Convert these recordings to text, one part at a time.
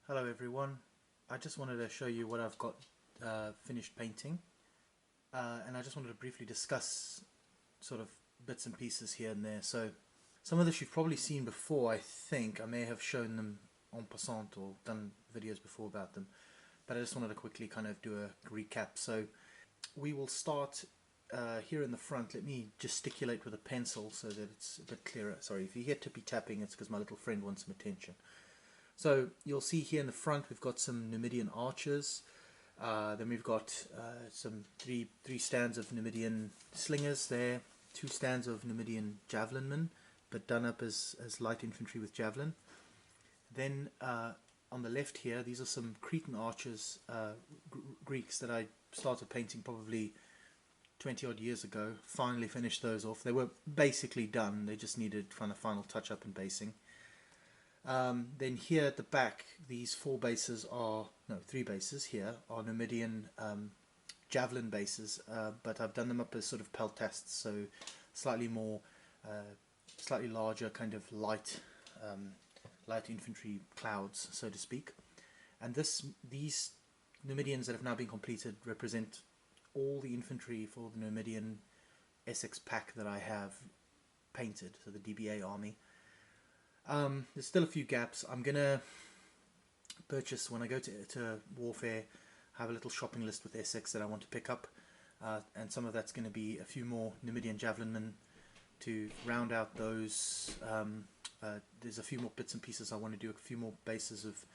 Hello everyone, I just wanted to show you what I've got finished painting, and I just wanted to briefly discuss sort of bits and pieces here and there. So some of this you've probably seen before. I think I may have shown them en passant or done videos before about them, but I just wanted to quickly kind of do a recap. So we will start here in the front. Let me gesticulate with a pencil so that it's a bit clearer. Sorry, if you hear tippy tapping, it's because my little friend wants some attention. So you'll see here in the front we've got some Numidian archers. Then we've got some three stands of Numidian slingers there, two stands of Numidian javelinmen, but done up as light infantry with javelin. Then on the left here, these are some Cretan archers, Greeks that I started painting probably 20 odd years ago. Finally finished those off. They were basically done. They just needed kind of final touch up and basing. Then here at the back, these three bases here are Numidian javelin bases, but I've done them up as sort of peltasts, so slightly larger, kind of light infantry clouds, so to speak. And these Numidians that have now been completed represent all the infantry for the Numidian Essex pack that I have painted, so the DBA army. There's still a few gaps. I'm gonna purchase, when I go to Warfare, have a little shopping list with Essex that I want to pick up, and some of that's going to be a few more Numidian javelinmen to round out those. There's a few more bits and pieces I want to do, a few more bases of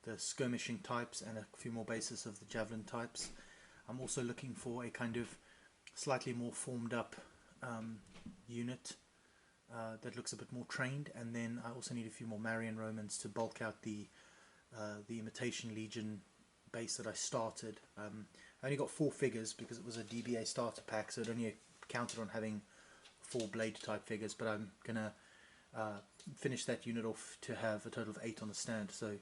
the skirmishing types and a few more bases of the javelin types. I'm also looking for a kind of slightly more formed up unit that looks a bit more trained, and then I also need a few more Marian Romans to bulk out the Imitation Legion base that I started. I only got 4 figures because it was a DBA starter pack, so it only counted on having 4 blade type figures, but I'm gonna finish that unit off to have a total of 8 on the stand. So,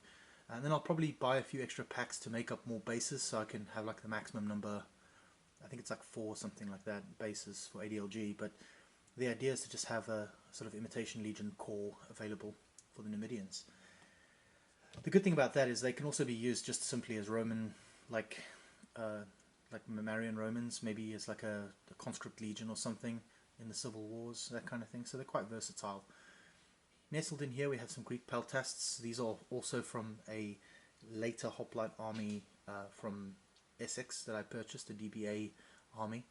and then I'll probably buy a few extra packs to make up more bases, so I can have like the maximum number. I think it's like 4 or something like that bases for ADLG, but the idea is to just have a sort of Imitation Legion core available for the Numidians. The good thing about that is they can also be used just simply as Roman, like Marian Romans, maybe as like a conscript legion or something in the civil wars, that kind of thing. So they're quite versatile. Nestled in here we have some Greek peltasts. These are also from a later hoplite army from Essex that I purchased, a DBA army.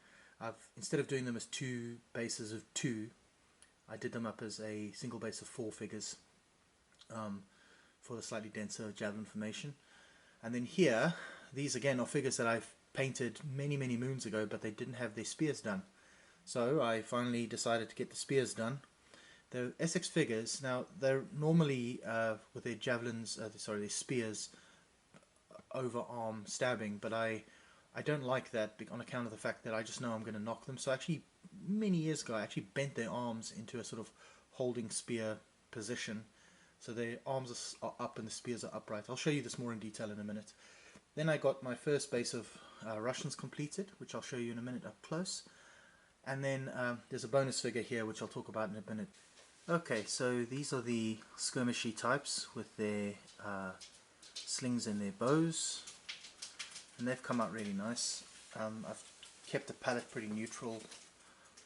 Instead of doing them as 2 bases of 2, I did them up as a single base of 4 figures for the slightly denser javelin formation. And then here, these again are figures that I've painted many moons ago, but they didn't have their spears done. So I finally decided to get the spears done. The Essex figures, now they're normally with their javelins, their spears over arm stabbing, but I don't like that on account of the fact that I just know I'm going to knock them. So actually, many years ago, I actually bent their arms into a sort of holding spear position. So their arms are up and the spears are upright. I'll show you this more in detail in a minute. Then I got my first base of Russians completed, which I'll show you in a minute up close. And then there's a bonus figure here, which I'll talk about in a minute. Okay, so these are the skirmishy types with their slings and their bows. And they've come out really nice. I've kept the palette pretty neutral,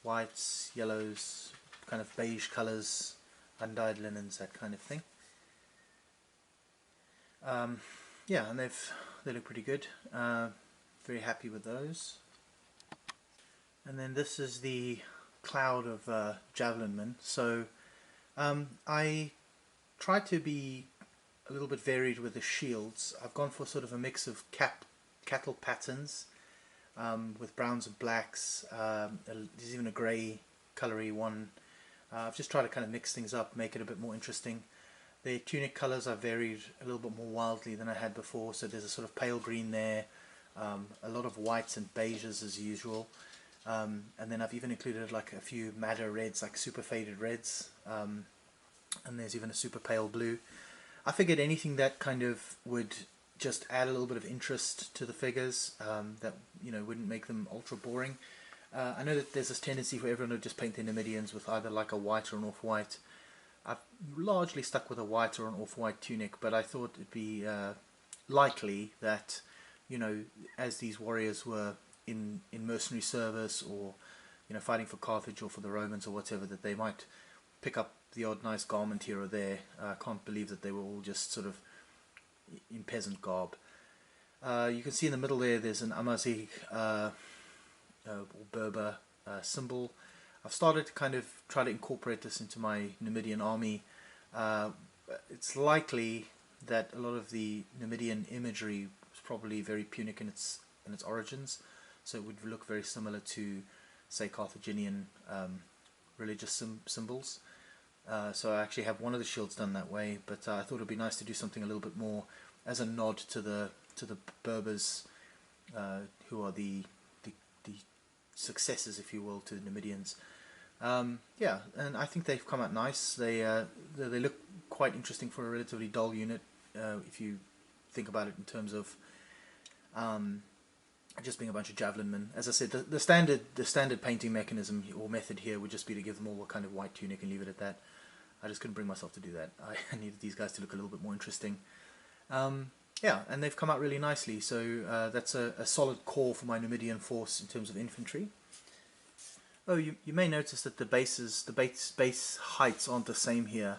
whites, yellows, kind of beige colours, undyed linens, that kind of thing. Yeah, and they look pretty good. Very happy with those. And then this is the cloud of javelinmen. So I tried to be a little bit varied with the shields. I've gone for sort of a mix of cattle patterns with browns and blacks. There's even a grey colory one. I've just tried to kind of mix things up, make it a bit more interesting. The tunic colours I varied a little bit more wildly than I had before, so there's a sort of pale green there, a lot of whites and beiges as usual, and then I've even included like a few madder reds, like super faded reds, and there's even a super pale blue. I figured anything that kind of would just add a little bit of interest to the figures, that wouldn't make them ultra boring. I know that there's this tendency for everyone to just paint their Numidians with either like a white or an off-white. I've largely stuck with a white or an off-white tunic, but I thought it'd be likely that, as these warriors were in mercenary service, or fighting for Carthage or for the Romans or whatever, that they might pick up the odd nice garment here or there. I can't believe that they were all just sort of in peasant garb. You can see in the middle there's an Amazigh or Berber symbol. I've started to kind of try to incorporate this into my Numidian army. It's likely that a lot of the Numidian imagery was probably very Punic in its origins, so it would look very similar to, say, Carthaginian religious symbols. So I actually have one of the shields done that way, but I thought it would be nice to do something a little bit more as a nod to the Berbers, who are the successors, if you will, to the Numidians. Yeah, and I think they've come out nice. They look quite interesting for a relatively dull unit, if you think about it in terms of just being a bunch of javelin men. As I said, the standard painting mechanism or method here would just be to give them all a kind of white tunic and leave it at that. I just couldn't bring myself to do that. I needed these guys to look a little bit more interesting. Yeah, and they've come out really nicely, so that's a solid core for my Numidian force in terms of infantry. Oh, you may notice that the base heights aren't the same here.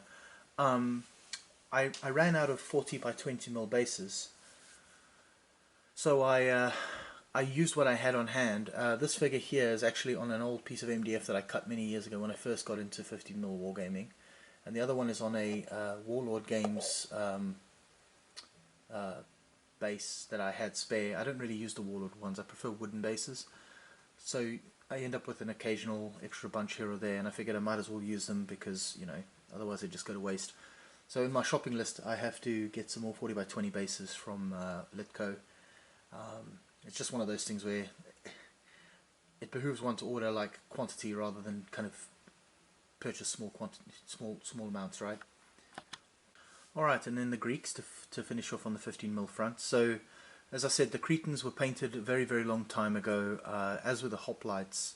I ran out of 40 by 20 mil bases, so I used what I had on hand. This figure here is actually on an old piece of MDF that I cut many years ago when I first got into 50 mil wargaming, and the other one is on a Warlord Games base that I had spare. I don't really use the Warlord ones. I prefer wooden bases, so I end up with an occasional extra bunch here or there, and I figured I might as well use them because, otherwise they just go to waste. So in my shopping list I have to get some more 40 by 20 bases from Litco. It's just one of those things where it behooves one to order like quantity rather than kind of purchase small amounts, right? Alright, and then the Greeks to finish off on the 15 mil front. So as I said, the Cretans were painted a very, very long time ago, as were the hoplites,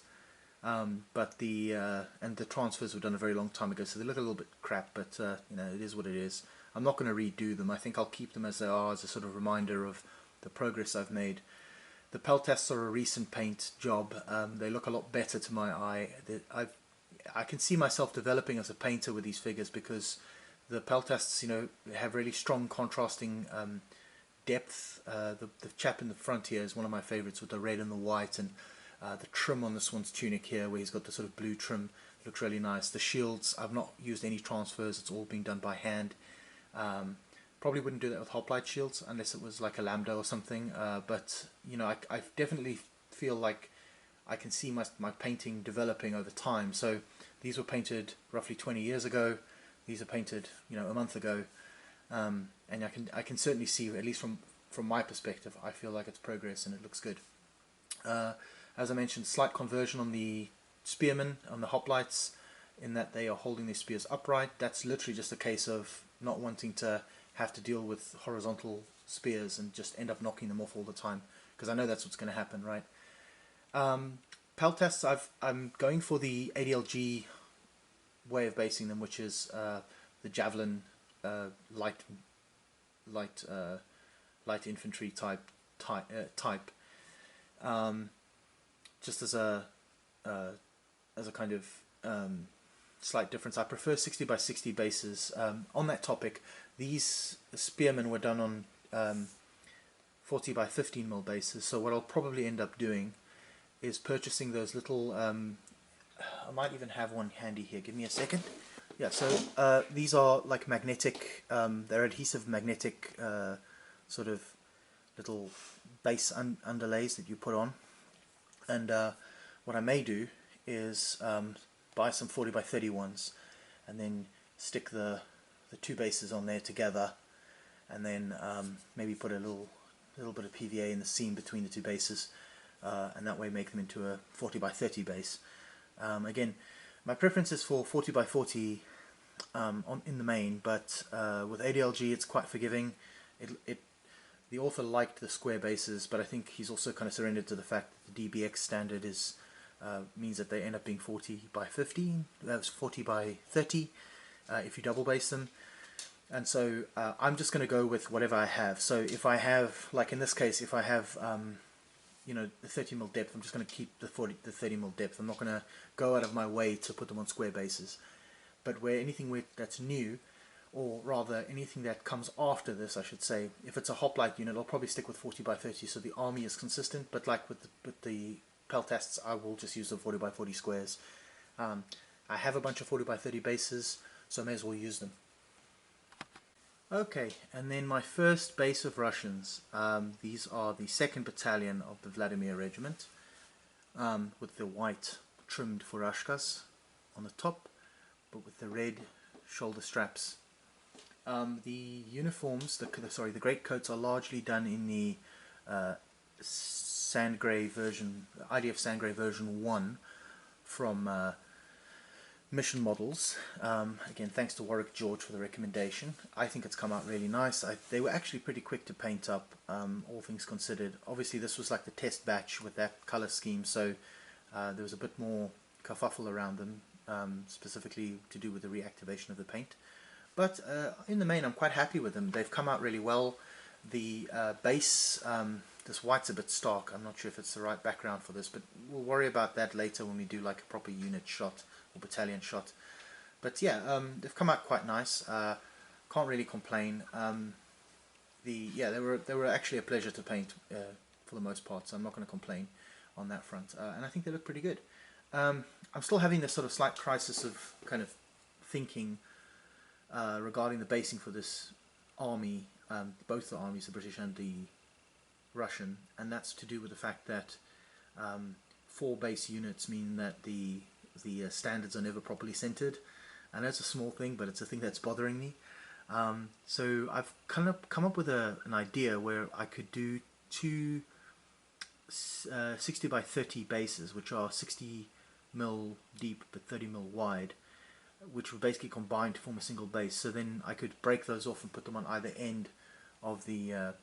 but and the transfers were done a very long time ago, so they look a little bit crap, but it is what it is. I'm not going to redo them. I think I'll keep them as they are, as a sort of reminder of the progress I've made. The peltasts are a recent paint job. They look a lot better to my eye. I can see myself developing as a painter with these figures, because the peltasts, have really strong contrasting depth. The chap in the front here is one of my favorites, with the red and the white, and the trim on this one's tunic here, where he's got the sort of blue trim, looks really nice. The shields, I've not used any transfers, it's all being done by hand. Probably wouldn't do that with hoplite shields unless it was like a lambda or something, but I definitely feel like I can see my painting developing over time. So these were painted roughly 20 years ago, these are painted a month ago, and I can certainly see, at least from my perspective, I feel like it's progress and it looks good. As I mentioned, slight conversion on the spearmen, on the hoplites, in that they are holding their spears upright. That's literally just a case of not wanting to have to deal with horizontal spears and just end up knocking them off all the time, because I know that's what's going to happen, right? Peltasts, I'm going for the ADLG way of basing them, which is the javelin light infantry type. Just as a kind of slight difference, I prefer 60 by 60 bases. On that topic, these spearmen were done on 40 by 15 mil bases, so what I'll probably end up doing is purchasing those little, I might even have one handy here, give me a second. Yeah, so these are like magnetic, they're adhesive magnetic sort of little base underlays that you put on, and what I may do is buy some 40 by 30 ones and then stick the two bases on there together, and then maybe put a little bit of PVA in the seam between the two bases, and that way make them into a 40 by 30 base. Again, my preference is for 40 by 40 in the main, but with ADLG it's quite forgiving. The author liked the square bases, but I think he's also kind of surrendered to the fact that the DBX standard means that they end up being 40 by 15, that's 40 by 30, if you double base them. And so I'm just going to go with whatever I have. So if I have, like in this case, if I have you know, the 30mm depth, I'm just going to keep the 30mm depth. I'm not going to go out of my way to put them on square bases. But anything that's new, or rather anything that comes after this, I should say, if it's a hoplite unit, I'll probably stick with 40x30 so the army is consistent. But like with the peltasts, I will just use the 40x40 squares. I have a bunch of 40x30 bases, so I may as well use them. Okay, and then my first base of Russians. These are the 2nd Battalion of the Vladimir Regiment, with the white trimmed furashkas on the top, but with the red shoulder straps. The uniforms, the greatcoats, are largely done in the sand grey version, IDF sand grey version 1 from Mission Models. Again, thanks to Warwick George for the recommendation. I think it's come out really nice. They were actually pretty quick to paint up, all things considered. Obviously this was like the test batch with that colour scheme, so there was a bit more kerfuffle around them, specifically to do with the reactivation of the paint. But in the main I'm quite happy with them. They've come out really well. The base, this white's a bit stark. I'm not sure if it's the right background for this, but we'll worry about that later when we do like a proper unit shot or battalion shot. But yeah, they've come out quite nice. Can't really complain. They were actually a pleasure to paint for the most part, so I'm not going to complain on that front. And I think they look pretty good. I'm still having this sort of slight crisis of kind of thinking regarding the basing for this army, both the armies, the British and the Russian, and that's to do with the fact that 4 base units mean that the standards are never properly centered. I know it's a small thing, but it's a thing that's bothering me. So I've kind of come up with an idea where I could do 2 60x30 bases, which are 60mm deep but 30mm wide, which would basically combine to form a single base. So then I could break those off and put them on either end of the...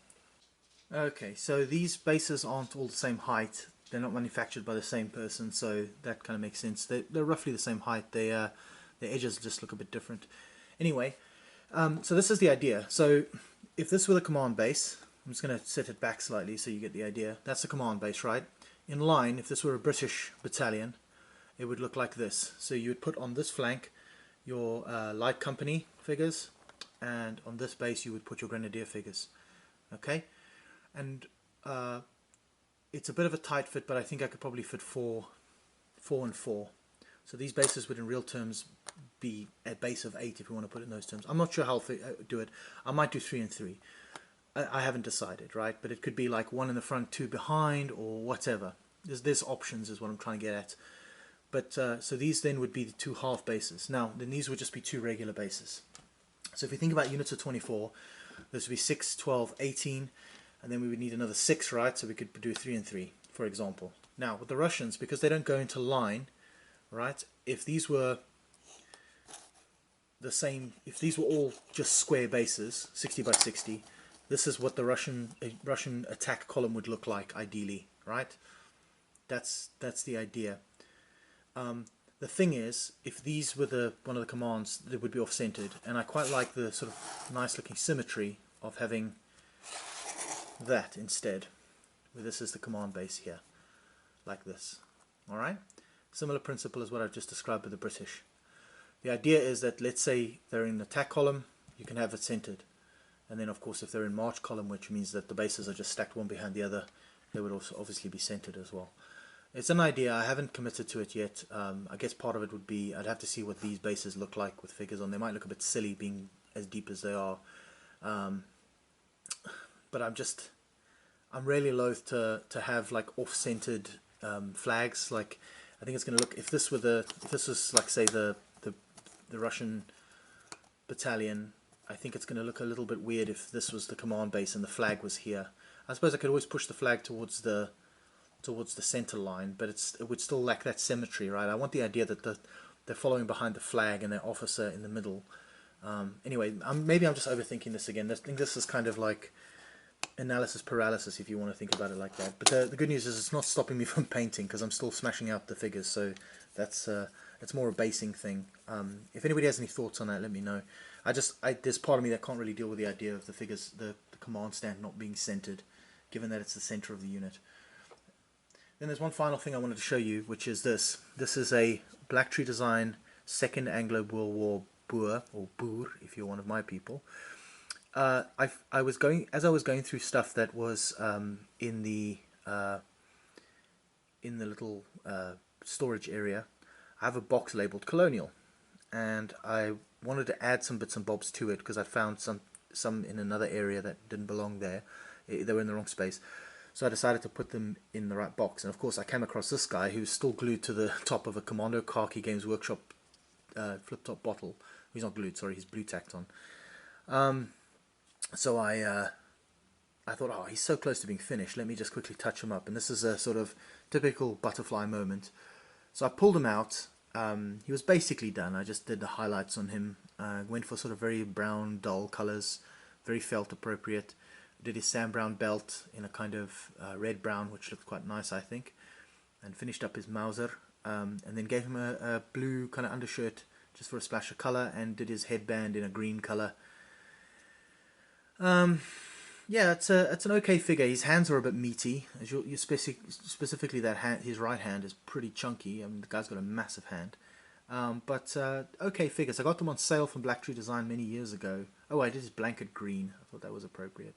Okay, so these bases aren't all the same height. They're not manufactured by the same person, so that kind of makes sense. They're roughly the same height. The edges just look a bit different. Anyway, so this is the idea. So if this were the command base, I'm just going to set it back slightly so you get the idea. That's the command base, right? In line, if this were a British battalion, it would look like this. So you would put on this flank your light company figures, and on this base you would put your grenadier figures. Okay? And it's a bit of a tight fit, but I think I could probably fit 4 and 4. So these bases would in real terms be a base of 8 if we want to put it in those terms. I'm not sure how I'll do it. I might do 3 and 3. I haven't decided, right? But it could be like 1 in the front, 2 behind, or whatever. There's options is what I'm trying to get at. But so these then would be the 2 half bases. Now then these would just be 2 regular bases. So if you think about units of 24, this would be 6, 12, 18, and then we would need another 6, right? So we could do 3 and 3, for example. Now with the Russians, because they don't go into line, right? If these were the same, if these were all just square bases, 60x60, this is what the Russian attack column would look like ideally, right? That's the idea. The thing is, if these were one of the commands, they would be off-centered, and I quite like the sort of nice-looking symmetry of having that instead, where this is the command base here, like this. All right, similar principle as what I've just described with the British. The idea is that, let's say they're in the attack column, you can have it centered, and then of course if they're in march column, which means that the bases are just stacked one behind the other, they would also obviously be centered as well. It's an idea. I haven't committed to it yet. I guess part of it would be I'd have to see what these bases look like with figures on. They might look a bit silly being as deep as they are, but I'm really loath to have like off-centered flags. Like I think it's going to look, if this was like say the Russian battalion, I think it's going to look a little bit weird if this was the command base and the flag was here. I suppose I could always push the flag towards the center line, but it would still lack that symmetry, right? I want the idea that they're following behind the flag and their officer in the middle. Anyway, maybe I'm just overthinking this again. I think this is kind of like analysis paralysis, if you want to think about it like that. But the good news is it's not stopping me from painting, because I'm still smashing out the figures, so that's It's more a basing thing. If anybody has any thoughts on that, let me know. There's part of me that can't really deal with the idea of the figures, the command stand not being centered, given that it's the center of the unit. Then there's one final thing I wanted to show you, which is this. This is a Black Tree Design Second Anglo-Boer War Boer, or Boer, if you're one of my people. As I was going through stuff that was in the little storage area, I have a box labeled Colonial, and I wanted to add some bits and bobs to it because I found some in another area that didn't belong there. They were in the wrong space. So I decided to put them in the right box. And of course I came across this guy who's still glued to the top of a Commando Khaki Games Workshop flip-top bottle. He's not glued, sorry, he's blue tacked on. So I thought, oh, he's so close to being finished, let me just quickly touch him up. And this is a sort of typical butterfly moment. So I pulled him out. He was basically done. I just did the highlights on him. Went for sort of very brown, dull colors, very felt appropriate. Did his Sam Brown belt in a kind of red-brown, which looked quite nice, I think. And finished up his Mauser. And then gave him a blue kind of undershirt, just for a splash of color, and did his headband in a green color. Yeah, it's an okay figure. His hands are a bit meaty. As you specifically that hand, his right hand is pretty chunky. I mean, the guy's got a massive hand. But okay figures. I got them on sale from Black Tree Design many years ago. Oh, I did his blanket green. I thought that was appropriate,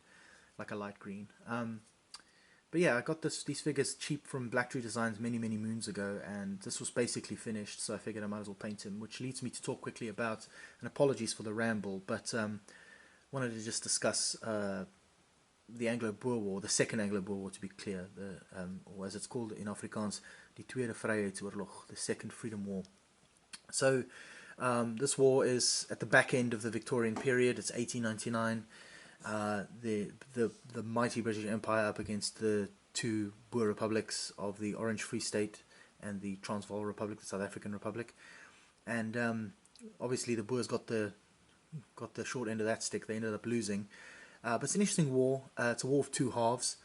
like a light green. But yeah, I got these figures cheap from Black Tree Designs many moons ago, and this was basically finished, so I figured I might as well paint him, which leads me to talk quickly about, and apologies for the ramble, but wanted to just discuss the Anglo-Boer War, the Second Anglo-Boer War to be clear, or as it's called in Afrikaans, die Tweede Vryheidsoorlog, the Second Freedom War. So this war is at the back end of the Victorian period. It's 1899. The mighty British Empire up against the two Boer republics of the Orange Free State and the Transvaal Republic, the South African Republic, and obviously the Boers got the short end of that stick. They ended up losing, but it's an interesting war. It's a war of two halves.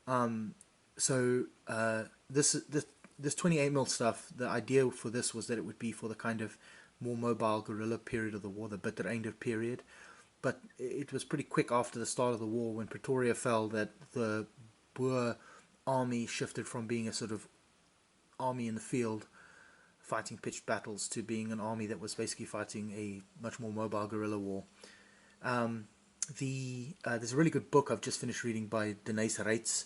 This 28mm stuff, the idea for this was that it would be for the kind of more mobile guerrilla period of the war, the bitter end period. But it was pretty quick after the start of the war, when Pretoria fell, that the Boer army shifted from being a sort of army in the field fighting pitched battles to being an army that was basically fighting a much more mobile guerrilla war. There's a really good book I've just finished reading by Denise Reitz,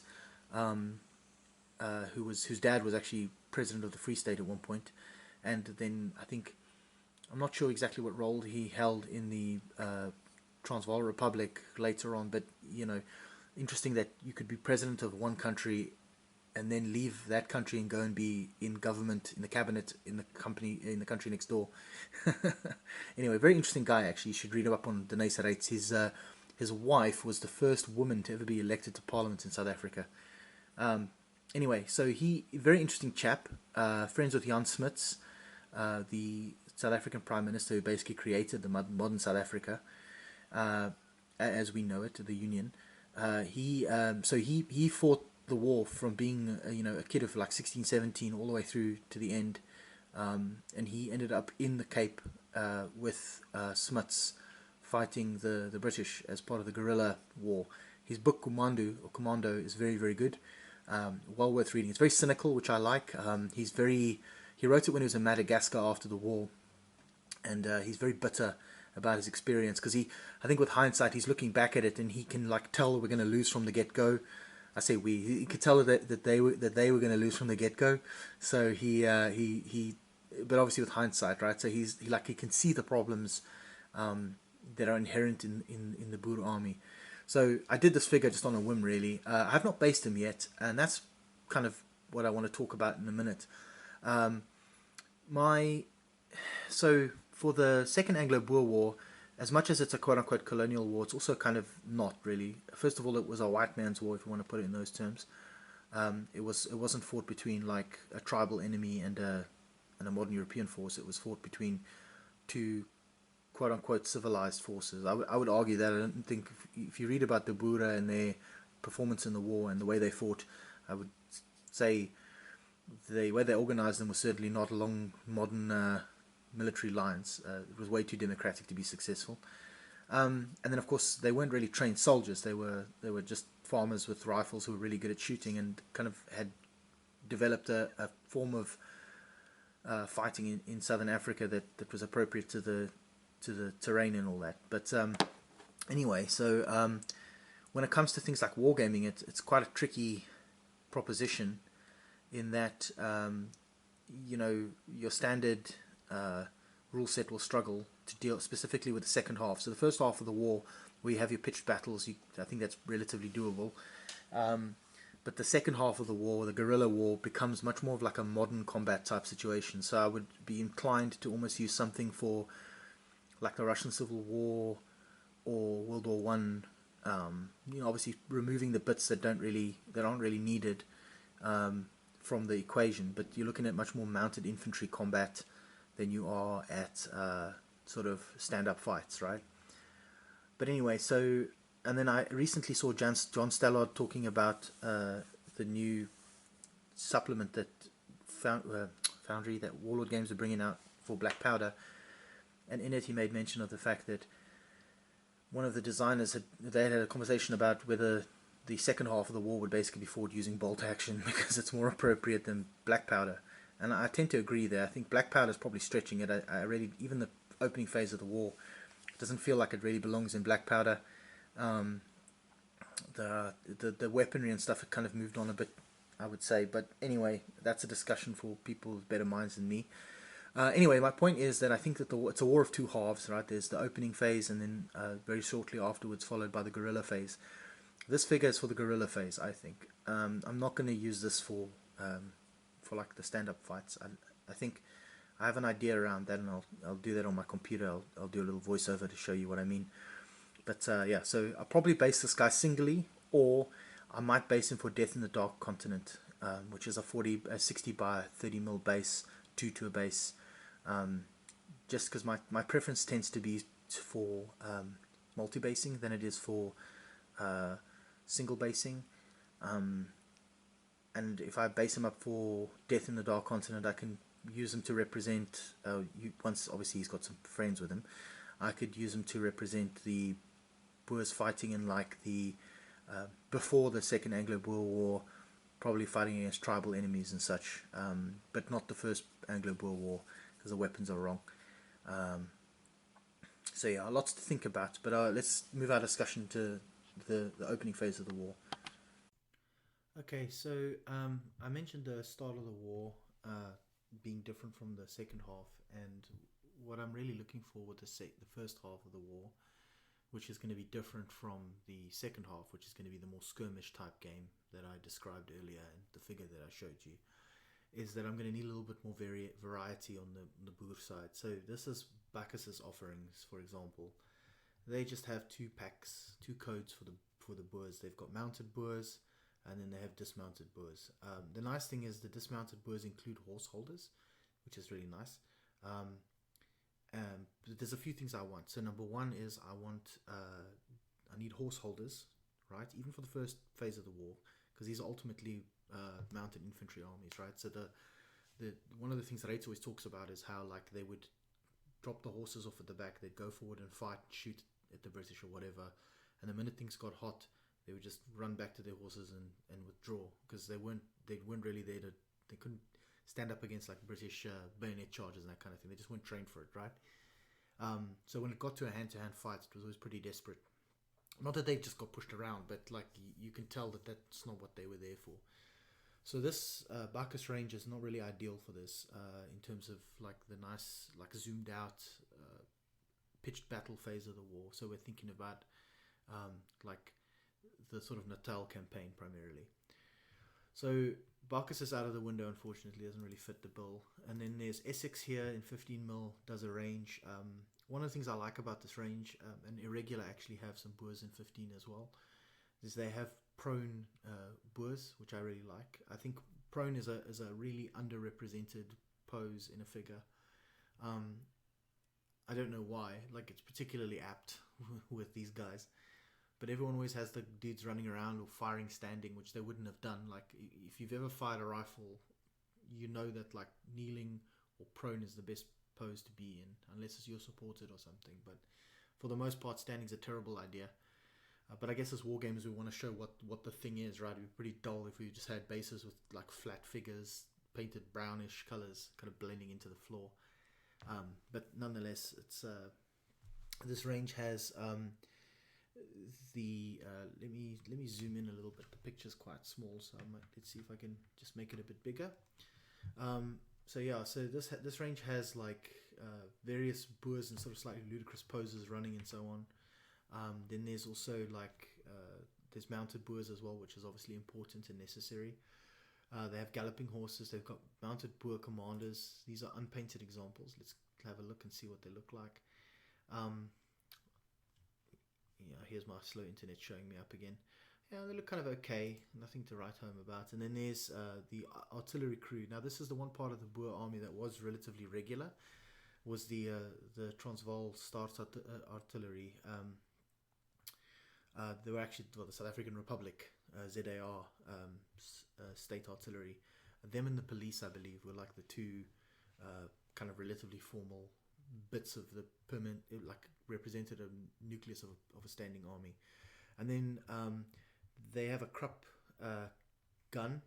whose dad was actually president of the Free State at one point, and then I'm not sure exactly what role he held in the Transvaal Republic later on, but you know, interesting that you could be president of one country and then leave that country and go and be in government, in the cabinet, in the country next door. Anyway, very interesting guy actually. You should read him up on Denise Reitz. His wife was the first woman to ever be elected to Parliament in South Africa. Anyway, so very interesting chap, friends with Jan Smuts, the South African Prime Minister who basically created the modern South Africa, as we know it, the Union. He fought the war from being a kid of like 16, 17 all the way through to the end, and he ended up in the Cape with Smuts fighting the British as part of the guerrilla war. His book Commando is very good, well worth reading. It's very cynical, which I like. He wrote it when he was in Madagascar after the war, and he's very bitter about his experience, because I think with hindsight he's looking back at it and he can like tell we're going to lose from the get-go. I say he could tell that they were going to lose from the get-go. So but obviously with hindsight, right? So he can see the problems that are inherent in the Boer army. So I did this figure just on a whim, really. I have not based him yet, and that's kind of what I want to talk about in a minute. So for the Second Anglo-Boer War, as much as it's a quote-unquote colonial war, it's also kind of not really. First of all, it was a white man's war, if you want to put it in those terms. It wasn't fought between like a tribal enemy and a modern European force. It was fought between two quote-unquote civilized forces. I would argue that. I don't think if you read about the Boer and their performance in the war and the way they fought, I would say the way they organized them was certainly not along modern military lines. It was way too democratic to be successful. And then, of course, they weren't really trained soldiers. They were just farmers with rifles who were really good at shooting and kind of had developed a form of fighting in southern Africa that was appropriate to the terrain and all that. But anyway, so when it comes to things like wargaming, it's quite a tricky proposition in that your standard rule set will struggle to deal specifically with the second half. So the first half of the war, where you have your pitched battles, I think that's relatively doable. But the second half of the war, the guerrilla war, becomes much more of like a modern combat type situation. So I would be inclined to almost use something for like the Russian Civil War or World War One. Obviously removing the bits that aren't really needed from the equation. But you're looking at much more mounted infantry combat than you are at sort of stand-up fights, right? But anyway, so, and then I recently saw John Stallard talking about the new supplement that Foundry, that Warlord Games are bringing out for Black Powder, and in it he made mention of the fact that one of the designers had a conversation about whether the second half of the war would basically be fought using bolt action because it's more appropriate than Black Powder. And I tend to agree there. I think Black Powder is probably stretching it. I really, even the opening phase of the war, it doesn't feel like it really belongs in Black Powder. The weaponry and stuff had kind of moved on a bit, I would say. But anyway, that's a discussion for people with better minds than me. Anyway, my point is that I think that it's a war of two halves, right? There's the opening phase, and then very shortly afterwards followed by the guerrilla phase. This figure is for the guerrilla phase, I think. I'm not going to use this for like the stand-up fights. I think I have an idea around that, and I'll do that on my computer. I'll do a little voiceover to show you what I mean. But yeah, so I'll probably base this guy singly, or I might base him for Death in the Dark Continent, which is a 60 by 30 mil base, 2 to a base. Just because my preference tends to be for multi-basing than it is for single basing. And if I base him up for Death in the Dark Continent, I can use him to represent, once obviously he's got some friends with him, I could use him to represent the Boers fighting in like the, before the Second Anglo-Boer War, probably fighting against tribal enemies and such, but not the first Anglo-Boer War, because the weapons are wrong. So yeah, lots to think about, but let's move our discussion to the opening phase of the war. Okay, so I mentioned the start of the war being different from the second half, and what I'm really looking for with the first half of the war, which is going to be different from the second half, which is going to be the more skirmish type game that I described earlier and the figure that I showed you, is that I'm going to need a little bit more variety on the Boer side. So this is Bacchus's offerings, for example. They just have two codes for the Boers. They've got mounted Boers, and then they have dismounted Boers. The nice thing is the dismounted Boers include horse holders, which is really nice. There's a few things I want. So number one is I need horse holders, right? Even for the first phase of the war, because these are ultimately mounted infantry armies, right? So the one of the things that Reitz always talks about is how like they would drop the horses off at the back, they'd go forward and fight, shoot at the British or whatever, and the minute things got hot, they would just run back to their horses and withdraw, because they weren't really there they couldn't stand up against like British bayonet charges and that kind of thing. They just weren't trained for it, right? So when it got to a hand-to-hand fight, it was always pretty desperate. Not that they just got pushed around, but like you can tell that that's not what they were there for. So this Bacchus range is not really ideal for this in terms of like the nice, like zoomed out pitched battle phase of the war. So we're thinking about like the sort of Natal campaign primarily. So Bacchus is out of the window, unfortunately, doesn't really fit the bill. And then there's Essex here in 15 mil, does a range. One of the things I like about this range, and Irregular actually have some Boers in 15 as well, is they have prone Boers, which I really like. I think prone is a really underrepresented pose in a figure. I don't know why, like it's particularly apt with these guys. But everyone always has the dudes running around or firing standing, which they wouldn't have done. Like if you've ever fired a rifle you know that like kneeling or prone is the best pose to be in, unless you're supported or something. But for the most part, standing's a terrible idea. But I guess as war games, we want to show what the thing is, right? It'd be pretty dull if we just had bases with like flat figures, painted brownish colors, kind of blending into the floor. But nonetheless, it's this range has let me zoom in a little bit. The picture's quite small, so let's see if I can just make it a bit bigger. So this range has like various Boers and sort of slightly ludicrous poses running and so on. Then there's also like there's mounted Boers as well, which is obviously important and necessary. They have galloping horses. They've got mounted Boer commanders. These are unpainted examples. Let's have a look and see what they look like. Here's my slow internet showing me up again. Yeah, they look kind of okay. Nothing to write home about. And then there's the artillery crew. Now, this is the one part of the Boer army that was relatively regular. Was the Transvaal Staats artillery. They were actually the South African Republic ZAR state artillery. Them and the police, I believe, were like the two kind of relatively formal bits of the permanent, like represented a nucleus of a standing army. And then they have a Krupp gun,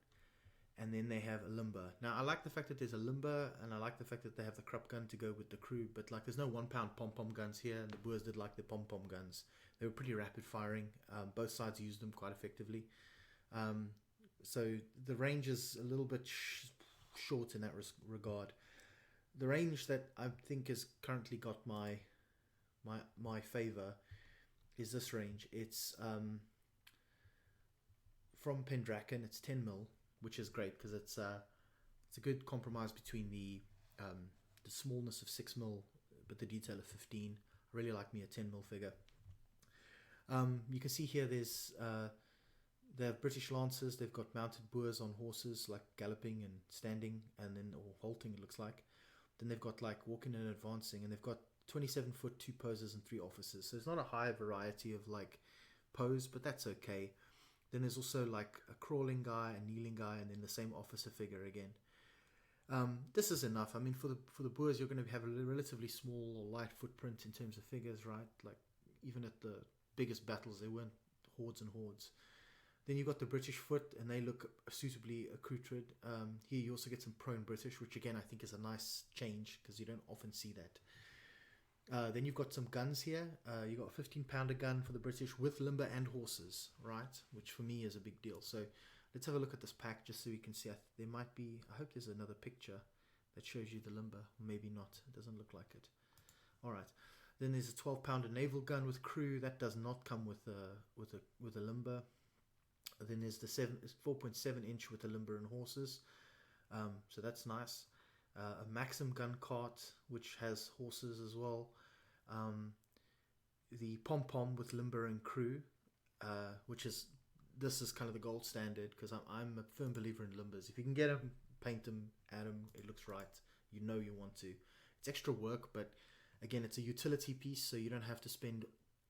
and then they have a limber. Now I like the fact that there's a limber, and I like the fact that they have the Krupp gun to go with the crew, but like there's no 1 pound pom-pom guns here, and the Boers did like the pom-pom guns. They were pretty rapid firing. Both sides used them quite effectively. So the range is a little bit short in that regard. The range that I think has currently got my favour is this range. It's from Pendraken. It's 10mm, which is great because it's a good compromise between the smallness of 6mm but the detail of 15. I really like me a 10mm figure. You can see here there's they have British Lancers. They've got mounted Boers on horses, like galloping and standing, and then or halting, it looks like. Then they've got like walking and advancing, and they've got 27-foot 2 posers and 3 officers. So it's not a high variety of like pose, but that's okay. Then there's also like a crawling guy, a kneeling guy, and then the same officer figure again. This is enough. I mean, for the Boers, you're going to have a relatively small or light footprint in terms of figures, right? Like even at the biggest battles, there weren't hordes and hordes. Then you've got the British foot, and they look suitably accoutred. Here you also get some prone British, which again I think is a nice change because you don't often see that. Then you've got some guns here. You've got a 15-pounder gun for the British with limber and horses, right? Which for me is a big deal. So let's have a look at this pack just so we can see. There might be, I hope there's another picture that shows you the limber. Maybe not. It doesn't look like it. All right. Then there's a 12-pounder naval gun with crew. That does not come with a limber. Then there's the 4.7 inch with the limber and horses. So that's nice. A Maxim gun cart, which has horses as well. The pom-pom with limber and crew, this is kind of the gold standard because I'm a firm believer in limbers. If you can get them, paint them, add them, it looks right. You know you want to. It's extra work, but again, it's a utility piece, so you don't have to spend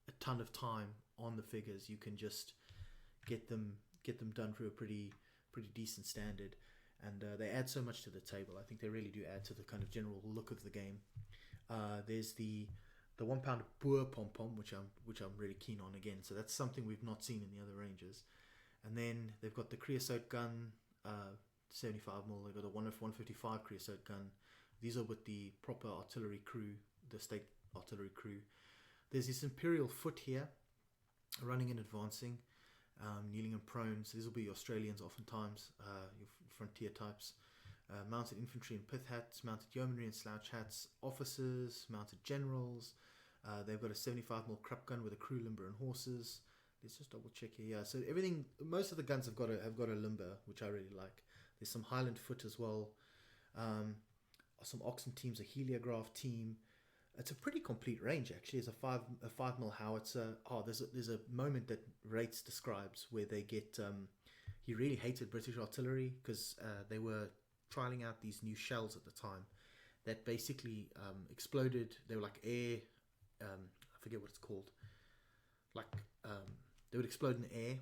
a ton of time on the figures. You can just get them done for a pretty decent standard, and they add so much to the table. I think they really do add to the kind of general look of the game. There's the 1 pound Boer pom-pom, which I'm really keen on again. So that's something we've not seen in the other ranges. And then they've got the creosote gun, 75mm. They've got a 155 creosote gun. These are with the proper artillery crew, the state artillery crew. There's this imperial foot here, running and advancing. Kneeling and prone, so these will be Australians oftentimes, your frontier types. Mounted infantry in pith hats, mounted yeomanry in slouch hats, officers, mounted generals. They've got a 75mm Krupp gun with a crew, limber and horses. Let's just double check here. Yeah, so most of the guns have got a limber, which I really like. There's some Highland foot as well. Some Oxen teams, a heliograph team. It's a pretty complete range, actually. It's a 5mm howitzer. There's a moment that Rates describes where they get. He really hated British artillery because they were trialing out these new shells at the time that basically exploded. They were like air. I forget what it's called. They would explode in the air.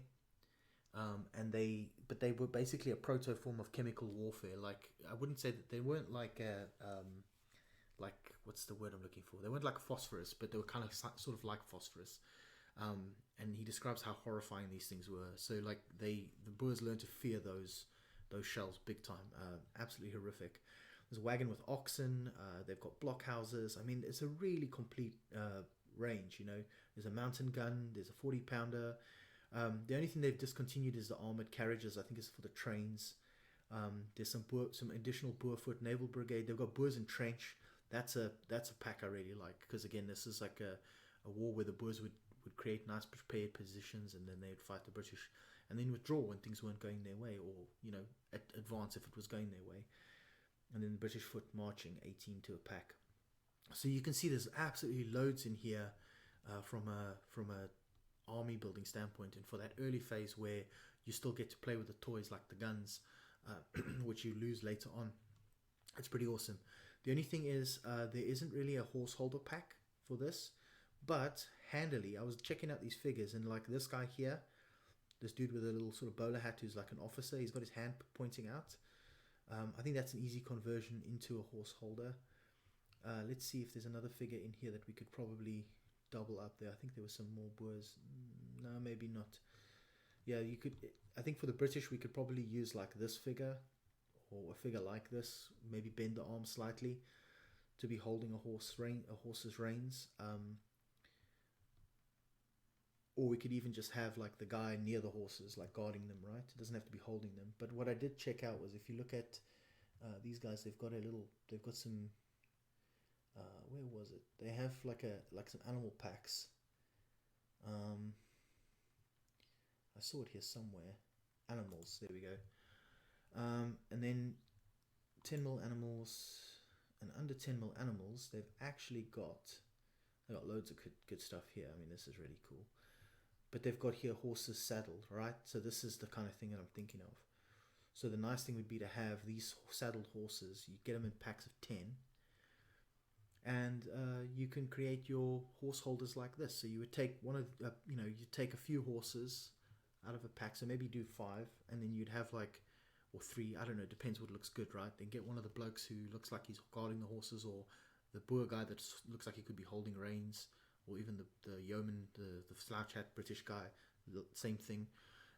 but they were basically a proto form of chemical warfare. Like, I wouldn't say that they weren't like like, what's the word I'm looking for? They weren't like phosphorus, but they were kind of sort of like phosphorus. And he describes how horrifying these things were. So like the Boers learned to fear those shells big time. Absolutely horrific. There's a wagon with oxen. They've got blockhouses. I mean, it's a really complete range. You know, there's a mountain gun. There's a 40-pounder. The only thing they've discontinued is the armored carriages. I think it's for the trains. There's some additional Boerfoot Naval Brigade. They've got Boers in trench. That's a pack I really like, because again, this is like a war where the Boers would create nice prepared positions, and then they would fight the British, and then withdraw when things weren't going their way, or advance if it was going their way, and then the British foot marching 18 to a pack. So you can see there's absolutely loads in here from a army building standpoint, and for that early phase where you still get to play with the toys like the guns, which you lose later on. It's pretty awesome. The only thing is there isn't really a horse holder pack for this, but handily, I was checking out these figures, and like this guy here, this dude with a little sort of bowler hat who's like an officer, he's got his hand pointing out. I think that's an easy conversion into a horse holder. Let's see if there's another figure in here that we could probably double up there. I think there were some more Boers. No, maybe not. Yeah, you could. I think for the British, we could probably use like this figure, or a figure like this. Maybe bend the arm slightly to be holding a horse's reins. Or we could even just have like the guy near the horses, like guarding them, right? It doesn't have to be holding them. But what I did check out was, if you look at these guys, they've got some. Where was it? They have like some animal packs. I saw it here somewhere. Animals. There we go. And then 10mm animals, and under 10mm animals, they've got loads of good stuff here. I mean, this is really cool. But they've got here horses saddled, right? So this is the kind of thing that I'm thinking of. So the nice thing would be to have these saddled horses. You get them in packs of 10. And you can create your horse holders like this. So you would take you take a few horses out of a pack. So maybe do 5, and then you'd have or 3. I don't know. Depends what looks good, right? Then get one of the blokes who looks like he's guarding the horses, or the Boer guy that looks like he could be holding reins, or even the yeoman, the slouch hat British guy, same thing.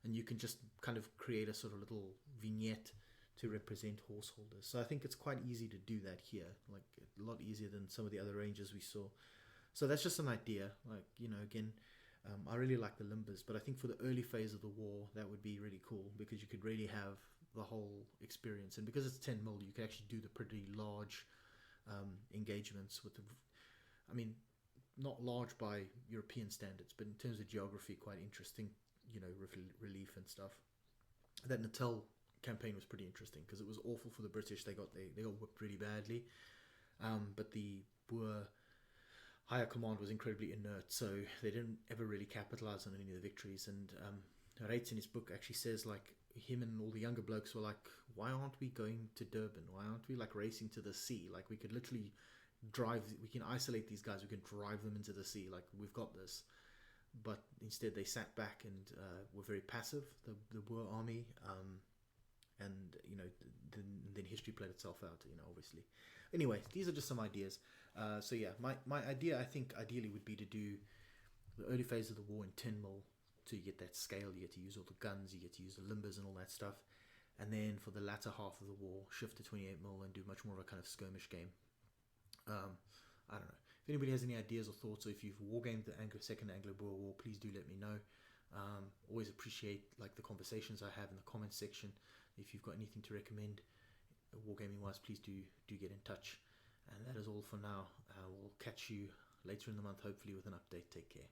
And you can just kind of create a sort of little vignette to represent horse holders. So I think it's quite easy to do that here, like a lot easier than some of the other ranges we saw. So that's just an idea. Again, I really like the limbers, but I think for the early phase of the war, that would be really cool, because you could really have the whole experience. And because it's 10mm, you can actually do the pretty large engagements with not large by European standards, but in terms of geography, quite interesting, relief and stuff. That Natal campaign was pretty interesting, because it was awful for the British. They got whipped really badly, but the Boer higher command was incredibly inert, so they didn't ever really capitalize on any of the victories. And Reitz in his book actually says, like, him and all the younger blokes were like, why aren't we going to Durban? Why aren't we racing to the sea? Like, we could literally we can isolate these guys, we can drive them into the sea, like, we've got this. But instead they sat back and were very passive, the Boer army, and then history played itself out, obviously. Anyway, these are just some ideas. So yeah, my idea, I think ideally would be to do the early phase of the war in 10mm, to get that scale. You get to use all the guns, you get to use the limbers and all that stuff, and then for the latter half of the war, shift to 28mm and do much more of a kind of skirmish game. I don't know. If anybody has any ideas or thoughts, or if you've wargamed the Second Anglo-Boer War, please do let me know. Always appreciate the conversations I have in the comments section. If you've got anything to recommend wargaming wise, please do get in touch. And that is all for now. We'll catch you later in the month, hopefully, with an update. Take care.